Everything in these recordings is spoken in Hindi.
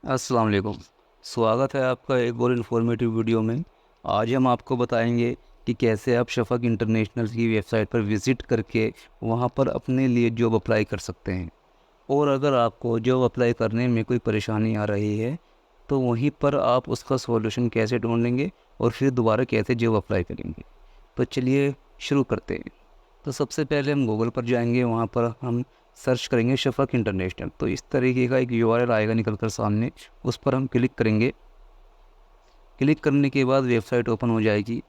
अस्सलाम वालेकुम। स्वागत है आपका एक और इन्फॉर्मेटिव वीडियो में। आज हम आपको बताएंगे कि कैसे आप शफ़क़ इंटरनेशनल की वेबसाइट पर विज़िट करके वहां पर अपने लिए जॉब अप्लाई कर सकते हैं। और अगर आपको जॉब अप्लाई करने में कोई परेशानी आ रही है तो वहीं पर आप उसका सॉल्यूशन कैसे ढूंढेंगे और फिर दोबारा कैसे जॉब अप्लाई करेंगे। तो चलिए शुरू करते हैं। तो सबसे पहले हम गूगल पर जाएंगे, वहाँ पर हम सर्च करेंगे शफ़क़ इंटरनेशनल। तो इस तरीके का एक यूआरएल आएगा निकल कर सामने, उस पर हम क्लिक करेंगे। क्लिक करने के बाद वेबसाइट ओपन हो जाएगी।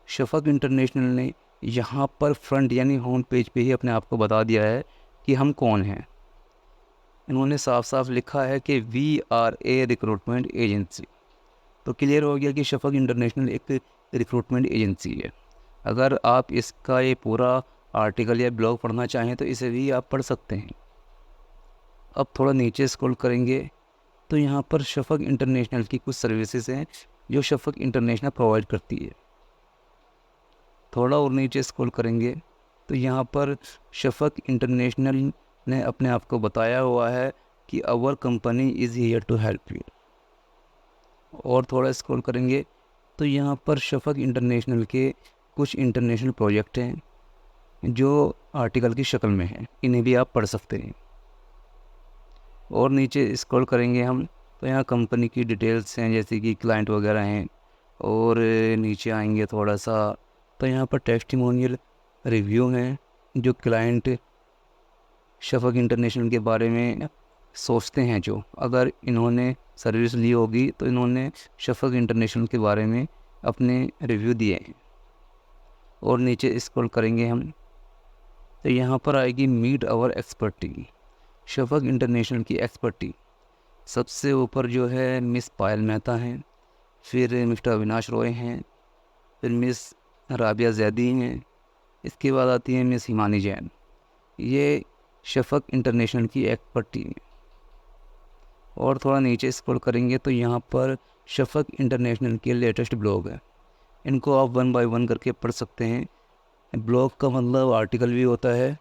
शफ़क़ इंटरनेशनल ने यहाँ पर फ्रंट यानी होम पेज पे ही अपने आप को बता दिया है कि हम कौन हैं। इन्होंने साफ साफ लिखा है कि we are a recruitment agency. तो क्लियर हो गया कि शफ़क़ इंटरनेशनल एक रिक्रूटमेंट एजेंसी है। अगर आप इसका ये पूरा आर्टिकल या ब्लॉग पढ़ना चाहें तो इसे भी आप पढ़ सकते हैं। अब थोड़ा नीचे स्क्रॉल करेंगे तो यहाँ पर शफ़क़ इंटरनेशनल की कुछ सर्विसेज हैं जो शफ़क़ इंटरनेशनल प्रोवाइड करती है। थोड़ा और नीचे स्क्रॉल करेंगे तो यहाँ पर शफ़क़ इंटरनेशनल ने अपने आप को बताया हुआ है कि our company is here to help you. और थोड़ा स्क्रॉल करेंगे तो यहाँ पर शफ़क़ इंटरनेशनल के कुछ इंटरनेशनल प्रोजेक्ट हैं जो आर्टिकल की शक्ल में हैं, इन्हें भी आप पढ़ सकते हैं। और नीचे स्क्रॉल करेंगे हम तो यहाँ कंपनी की डिटेल्स हैं, जैसे कि क्लाइंट वगैरह हैं। और नीचे आएंगे थोड़ा सा तो यहाँ पर टेस्टिमोनियल रिव्यू हैं जो क्लाइंट शफ़क़ इंटरनेशनल के बारे में सोचते हैं। जो अगर इन्होंने सर्विस ली होगी तो इन्होंने शफ़क़ इंटरनेशनल के बारे में अपने रिव्यू दिए हैं। और नीचे स्क्रॉल करेंगे हम तो यहाँ पर आएगी मीट आवर एक्सपर्टी। शफ़क़ इंटरनेशनल की एक्सपर्टी सबसे ऊपर जो है मिस पायल मेहता हैं, फिर मिस्टर अविनाश रॉय हैं, फिर मिस राबिया जैदी हैं, इसके बाद आती है मिस हिमानी जैन। ये शफ़क़ इंटरनेशनल की एक्सपर्टी है। और थोड़ा नीचे स्क्रॉल करेंगे तो यहाँ पर शफ़क़ इंटरनेशनल के लेटेस्ट ब्लॉग है। इनको आप वन बाय वन करके पढ़ सकते हैं। ब्लॉग का मतलब आर्टिकल भी होता है,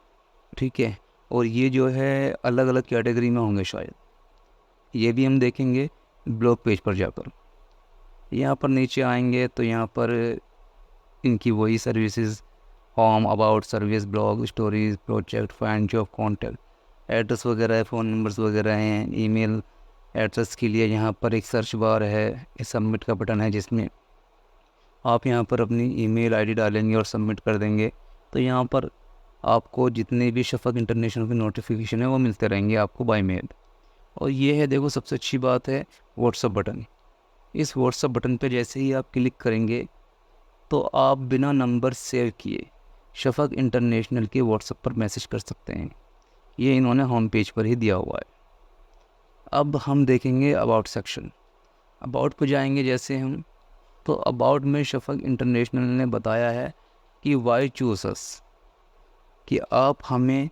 ठीक है। और ये जो है अलग अलग कैटेगरी में होंगे शायद, ये भी हम देखेंगे ब्लॉग पेज पर जाकर। यहाँ पर नीचे आएंगे तो यहाँ पर इनकी वही services, home, about, service, blog, stories, project, find job, contact, address वगैरह है, फ़ोन नंबर्स वगैरह हैं। ईमेल एड्रेस के लिए यहाँ पर एक सर्च बार है, सबमिट का बटन है जिसमें आप यहाँ पर अपनी ईमेल आईडी डालेंगे और सबमिट कर देंगे तो यहाँ पर आपको जितने भी शफ़क़ इंटरनेशनल की नोटिफिकेशन है वो मिलते रहेंगे आपको बाय मेल। और ये है, देखो सबसे अच्छी बात है व्हाट्सअप बटन। इस व्हाट्सअप बटन पर जैसे ही आप क्लिक करेंगे तो आप बिना नंबर सेव किए शफ़क़ इंटरनेशनल के व्हाट्सएप पर मैसेज कर सकते हैं। ये इन्होंने होम पेज पर ही दिया हुआ है। अब हम देखेंगे अबाउट सेक्शन। अबाउट पर जाएंगे जैसे हम तो अबाउट में शफ़क़ इंटरनेशनल ने बताया है कि वाई चूज़ अस, कि आप हमें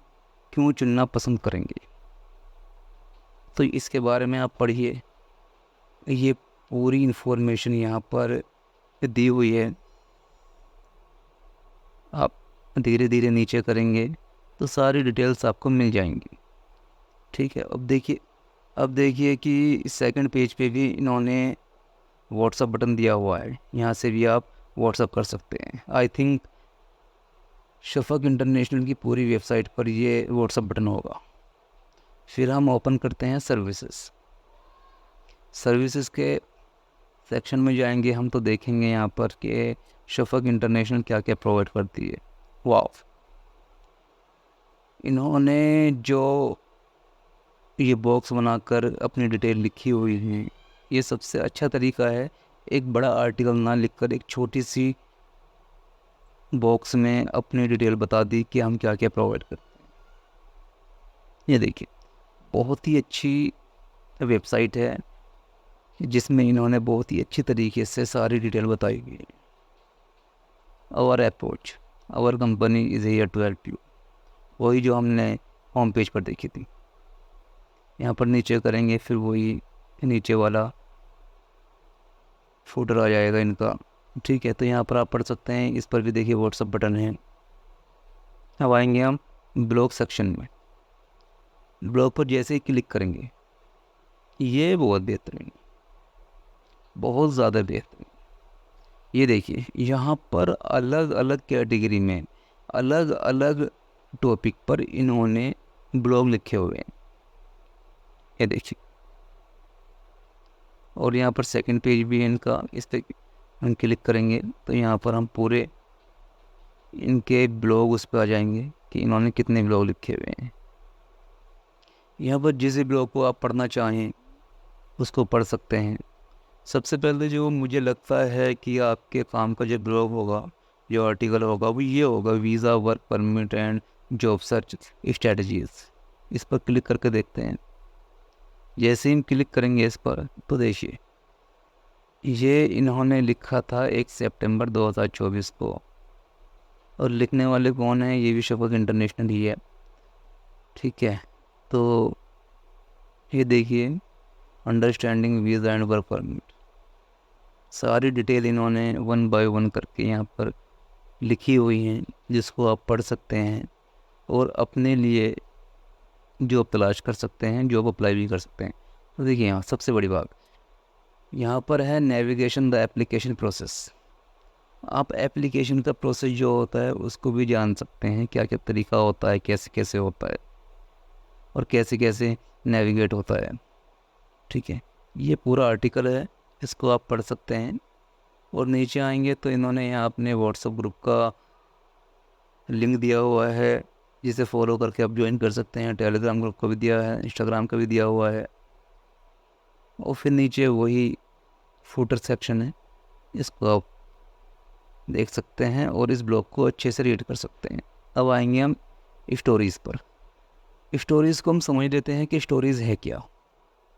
क्यों चुनना पसंद करेंगे। तो इसके बारे में आप पढ़िए, ये पूरी इन्फॉर्मेशन यहाँ पर दी हुई है। आप धीरे धीरे नीचे करेंगे तो सारी डिटेल्स आपको मिल जाएंगी, ठीक है। अब देखिए कि सेकंड पेज पे भी इन्होंने व्हाट्सअप बटन दिया हुआ है, यहाँ से भी आप व्हाट्सअप कर सकते हैं। आई थिंक शफ़क़ इंटरनेशनल की पूरी वेबसाइट पर ये व्हाट्सअप बटन होगा। फिर हम ओपन करते हैं सर्विसेज के सेक्शन में जाएंगे हम तो देखेंगे यहाँ पर कि शफ़क़ इंटरनेशनल क्या क्या प्रोवाइड करती है। वाह, इन्होंने जो ये बॉक्स बनाकर अपनी डिटेल लिखी हुई है, ये सबसे अच्छा तरीका है। एक बड़ा आर्टिकल ना लिखकर एक छोटी सी बॉक्स में अपनी डिटेल बता दी कि हम क्या क्या प्रोवाइड करते हैं। ये देखिए बहुत ही अच्छी वेबसाइट है जिसमें इन्होंने बहुत ही अच्छी तरीके से सारी डिटेल बताई हुई है। Our approach, our company is here to help you, वही जो हमने होम पेज पर देखी थी। यहाँ पर नीचे करेंगे फिर वही नीचे वाला फुटर आ जाएगा इनका, ठीक है। तो यहाँ पर आप पढ़ सकते हैं, इस पर भी देखिए व्हाट्सअप बटन है। अब आएंगे हम ब्लॉग सेक्शन में। ब्लॉग पर जैसे ही क्लिक करेंगे ये बहुत बेहतरीन, बहुत ज़्यादा बेहतरीन। ये देखिए यहाँ पर अलग अलग कैटेगरी में अलग अलग टॉपिक पर इन्होंने ब्लॉग लिखे हुए हैं, ये देखिए। और यहाँ पर सेकंड पेज भी है इनका, इस पर हम क्लिक करेंगे तो यहाँ पर हम पूरे इनके ब्लॉग उस पर आ जाएंगे कि इन्होंने कितने ब्लॉग लिखे हुए हैं। यहाँ पर जिस ब्लॉग को आप पढ़ना चाहें उसको पढ़ सकते हैं। सबसे पहले जो मुझे लगता है कि आपके काम का जो ब्लॉग होगा, जो आर्टिकल होगा, वो ये होगा, visa, work permit and job search strategies. इस पर क्लिक करके देखते हैं। जैसे ही हम क्लिक करेंगे इस पर तो देखिए ये इन्होंने लिखा था 1 सितंबर 2024 को, और लिखने वाले कौन है, ये भी शफक इंटरनेशनल ही है, ठीक है। तो ये देखिए understanding visa and work permit, सारी डिटेल इन्होंने 1 बाय 1 करके यहाँ पर लिखी हुई हैं, जिसको आप पढ़ सकते हैं और अपने लिए जॉब तलाश कर सकते हैं, जॉब अप्लाई भी कर सकते हैं। तो देखिए यहाँ सबसे बड़ी बात यहाँ पर है नेविगेशन द एप्लीकेशन प्रोसेस। आप एप्लीकेशन का प्रोसेस जो होता है उसको भी जान सकते हैं, क्या क्या तरीका होता है, कैसे कैसे होता है और कैसे कैसे नेविगेट होता है, ठीक है। ये पूरा आर्टिकल है, इसको आप पढ़ सकते हैं। और नीचे आएंगे तो इन्होंने यहाँ अपने व्हाट्सएप ग्रुप का लिंक दिया हुआ है, जिसे फॉलो करके आप ज्वाइन कर सकते हैं। टेलीग्राम ग्रुप का भी दिया है, इंस्टाग्राम का भी दिया हुआ है। और फिर नीचे वही फुटर सेक्शन है, इसको आप देख सकते हैं और इस ब्लॉग को अच्छे से रीड कर सकते हैं। अब आएंगे हम स्टोरीज़ पर। स्टोरीज़ को हम समझ लेते हैं कि स्टोरीज़ है क्या।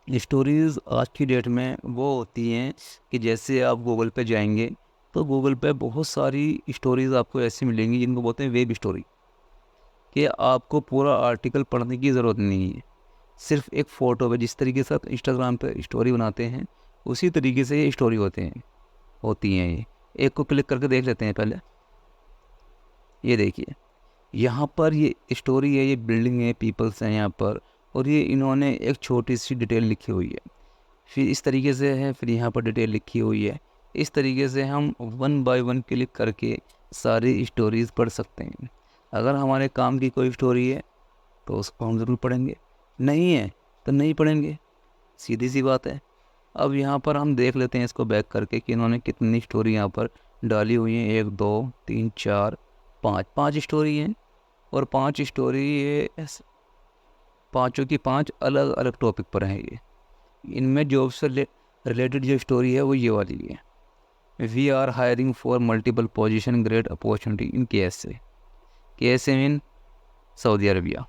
स्टोरीज़ आज की डेट में वो होती हैं कि जैसे आप गूगल पे जाएंगे तो गूगल पे बहुत सारी स्टोरीज़ आपको ऐसी मिलेंगी जिनको बोलते हैं वेब स्टोरी, कि आपको पूरा आर्टिकल पढ़ने की ज़रूरत नहीं है, सिर्फ एक फ़ोटो पे, जिस तरीके से आप इंस्टाग्राम पे स्टोरी बनाते हैं उसी तरीके से ये स्टोरी होती हैं ये। एक को क्लिक करके देख लेते हैं पहले। ये देखिए यहाँ पर ये स्टोरी है, ये बिल्डिंग है, पीपल्स हैं यहाँ पर, और ये इन्होंने एक छोटी सी डिटेल लिखी हुई है। फिर इस तरीके से है, फिर यहाँ पर डिटेल लिखी हुई है। इस तरीके से हम 1 बाय 1 क्लिक करके सारी स्टोरीज़ पढ़ सकते हैं। अगर हमारे काम की कोई स्टोरी है तो उसको हम ज़रूर पढ़ेंगे, नहीं है तो नहीं पढ़ेंगे, सीधी सी बात है। अब यहाँ पर हम देख लेते हैं इसको बैक करके कि इन्होंने कितनी स्टोरी यहाँ पर डाली हुई हैं। 1 2 3 4 5, 5 स्टोरी हैं। और 5 स्टोरी ये पाँचों की 5 अलग अलग टॉपिक पर हैं। ये इनमें जॉब से रिलेटेड जो स्टोरी है वो ये वाली है। We are hiring for multiple position, great opportunity in K S A mean Saudi Arabia.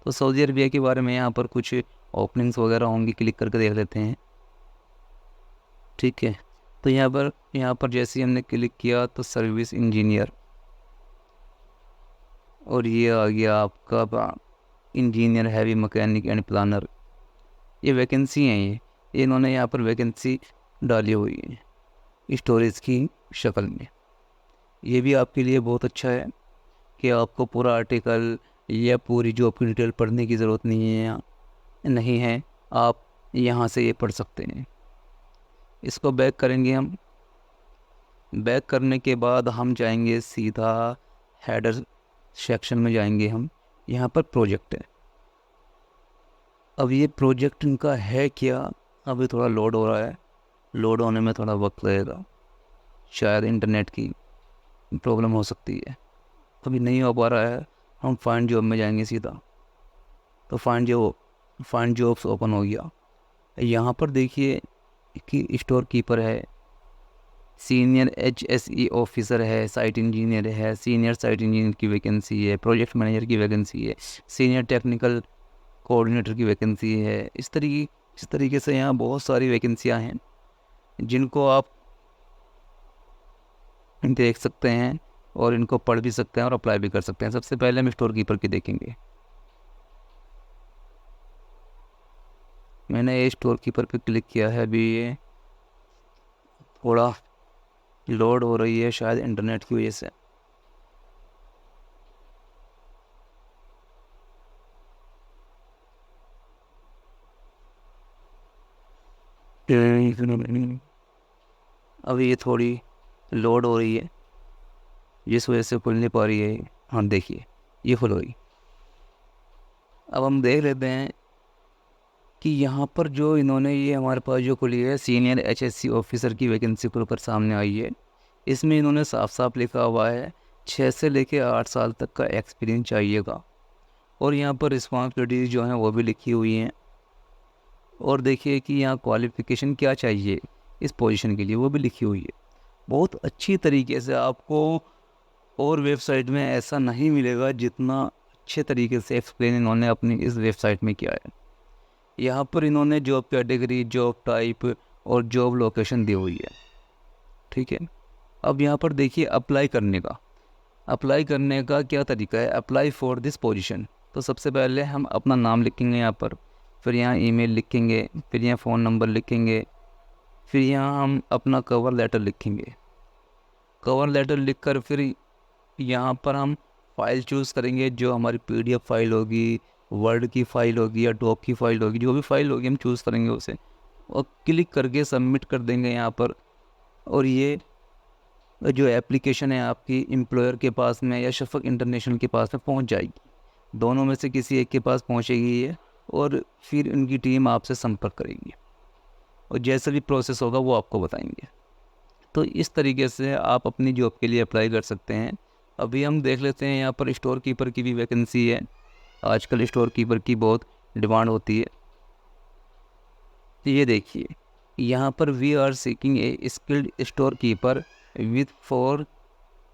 तो सऊदी अरबिया के बारे में यहाँ पर कुछ ओपनिंग्स वगैरह होंगी, क्लिक करके देख लेते हैं, ठीक है। तो यहाँ पर जैसे ही हमने क्लिक किया तो सर्विस इंजीनियर, और ये आ गया आपका engineer heavy mechanic and planner. ये वैकेंसी हैं, ये इन्होंने यहाँ पर वैकेंसी डाली हुई है स्टोरेज की शक्ल में। ये भी आपके लिए बहुत अच्छा है कि आपको पूरा आर्टिकल या पूरी जॉब की डिटेल पढ़ने की ज़रूरत नहीं है, आप यहाँ से ये पढ़ सकते हैं। इसको बैक करेंगे हम। बैक करने के बाद हम जाएंगे सीधा हेडर सेक्शन में जाएंगे हम। यहाँ पर प्रोजेक्ट है। अब ये प्रोजेक्ट इनका है क्या, अभी थोड़ा लोड हो रहा है, लोड होने में थोड़ा वक्त लगेगा, शायद इंटरनेट की प्रॉब्लम हो सकती है, अभी नहीं हो पा रहा है। हम फाइंड जॉब में जाएंगे सीधा, तो फाइंड जॉब्स ओपन हो गया। यहाँ पर देखिए कि स्टोर कीपर है, सीनियर HSE ऑफिसर है, साइट इंजीनियर है, सीनियर साइट इंजीनियर की वैकेंसी है, प्रोजेक्ट मैनेजर की वैकेंसी है, सीनियर टेक्निकल कोऑर्डिनेटर की वैकेंसी है। इस तरीके से यहाँ बहुत सारी वैकेंसियाँ हैं जिनको आप देख सकते हैं और इनको पढ़ भी सकते हैं और अप्लाई भी कर सकते हैं। सबसे पहले हम स्टोर कीपर की देखेंगे। मैंने ये स्टोर कीपर पे क्लिक किया है, अभी ये थोड़ा लोड हो रही है शायद इंटरनेट की वजह से। अभी ये थोड़ी लोड हो रही है जिस वजह से खुल नहीं पा रही है। हाँ देखिए, ये खुल गई। अब हम देख लेते हैं कि यहाँ पर जो इन्होंने ये हमारे पास जो खुली है सीनियर एचएससी ऑफिसर की वैकेंसी खुलकर सामने आई है। इसमें इन्होंने साफ साफ लिखा हुआ है 6 से लेकर 8 साल तक का एक्सपीरियंस चाहिएगा। और यहाँ पर रिस्पॉन्सिबिलिटीज़ जो हैं वो भी लिखी हुई हैं। और देखिए कि यहाँ क्वालिफ़िकेशन क्या चाहिए इस पोजीशन के लिए वो भी लिखी हुई है। बहुत अच्छी तरीके से आपको और वेबसाइट में ऐसा नहीं मिलेगा जितना अच्छे तरीके से एक्सप्लेन इन्होंने अपनी इस वेबसाइट में किया है। यहाँ पर इन्होंने जॉब कैटेगरी, जॉब टाइप और जॉब लोकेशन दी हुई है। ठीक है, अब यहाँ पर देखिए अप्लाई करने का क्या तरीका है। अप्लाई फॉर दिस पोजीशन, तो सबसे पहले हम अपना नाम लिखेंगे यहाँ पर, फिर यहाँ ईमेल लिखेंगे, फिर यहाँ फ़ोन नंबर लिखेंगे, फिर यहाँ हम अपना कवर लेटर लिखेंगे। कवर लेटर लिखकर फिर यहाँ पर हम फ़ाइल चूज़ करेंगे, जो हमारी PDF फाइल होगी, वर्ड की फ़ाइल होगी या डॉक की फ़ाइल होगी, जो भी फ़ाइल होगी हम चूज़ करेंगे उसे और क्लिक करके सबमिट कर देंगे यहाँ पर। और ये जो एप्लीकेशन है आपकी एम्प्लॉयर के पास में या शफक इंटरनेशनल के पास में पहुँच जाएगी। दोनों में से किसी एक के पास पहुँचेगी ये, और फिर उनकी टीम आपसे संपर्क करेगी और जैसा भी प्रोसेस होगा वो आपको बताएंगे। तो इस तरीके से आप अपनी जॉब के लिए अप्लाई कर सकते हैं। अभी हम देख लेते हैं यहाँ पर स्टोर कीपर की भी वैकेंसी है। आजकल स्टोर कीपर की बहुत डिमांड होती है। तो ये देखिए यहाँ पर we are seeking a skilled store keeper with 4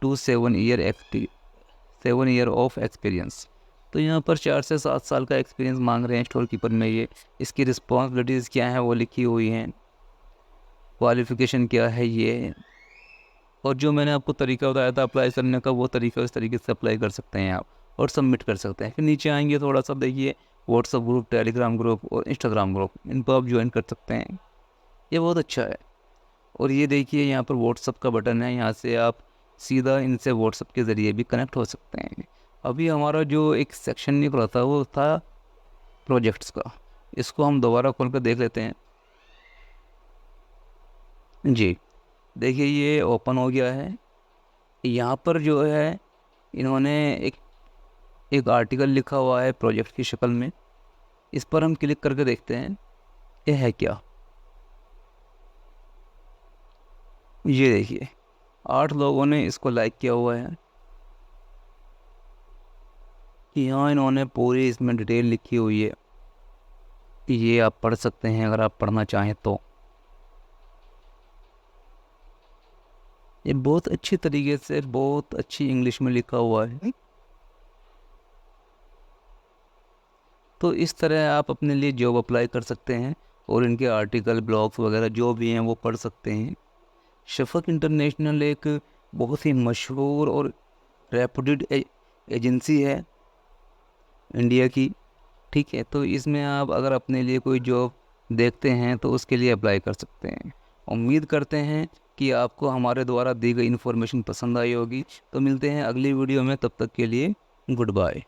to 7 year of experience. तो यहाँ पर 4 से 7 साल का एक्सपीरियंस मांग रहे हैं स्टोर कीपर में। ये इसकी रिस्पॉन्सिबिलिटीज़ क्या हैं वो लिखी हुई हैं, क्वालिफ़िकेशन क्या है ये, और जो मैंने आपको तरीका बताया था अप्लाई करने का वो तरीका, इस तरीके से अप्लाई कर सकते हैं आप और सबमिट कर सकते हैं। फिर नीचे आएंगे थोड़ा सा देखिए व्हाट्सअप ग्रुप, टेलीग्राम ग्रुप और इंस्टाग्राम ग्रुप, इन पर आप ज्वाइन कर सकते हैं। ये बहुत अच्छा है। और ये देखिए यहाँ पर व्हाट्सअप का बटन है, यहाँ से आप सीधा इनसे व्हाट्सअप के ज़रिए भी कनेक्ट हो सकते हैं। अभी हमारा जो एक सेक्शन निकला था वो था प्रोजेक्ट्स का, इसको हम दोबारा खोल कर देख लेते हैं। जी देखिए ये ओपन हो गया है। यहाँ पर जो है इन्होंने एक आर्टिकल लिखा हुआ है प्रोजेक्ट की शक्ल में। इस पर हम क्लिक करके देखते हैं ये है क्या। ये देखिए 8 लोगों ने इसको लाइक किया हुआ है। यहाँ इन्होंने पूरी इसमें डिटेल लिखी हुई है कि ये आप पढ़ सकते हैं अगर आप पढ़ना चाहें तो। ये बहुत अच्छी तरीके से, बहुत अच्छी इंग्लिश में लिखा हुआ है। तो इस तरह आप अपने लिए जॉब अप्लाई कर सकते हैं और इनके आर्टिकल, ब्लॉग्स वगैरह जो भी हैं वो पढ़ सकते हैं। शफक इंटरनेशनल एक बहुत ही मशहूर और रेपुटेड एजेंसी है इंडिया की। ठीक है, तो इसमें आप अगर अपने लिए कोई जॉब देखते हैं तो उसके लिए अप्लाई कर सकते हैं। उम्मीद करते हैं कि आपको हमारे द्वारा दी गई इन्फॉर्मेशन पसंद आई होगी। तो मिलते हैं अगली वीडियो में, तब तक के लिए गुड बाय।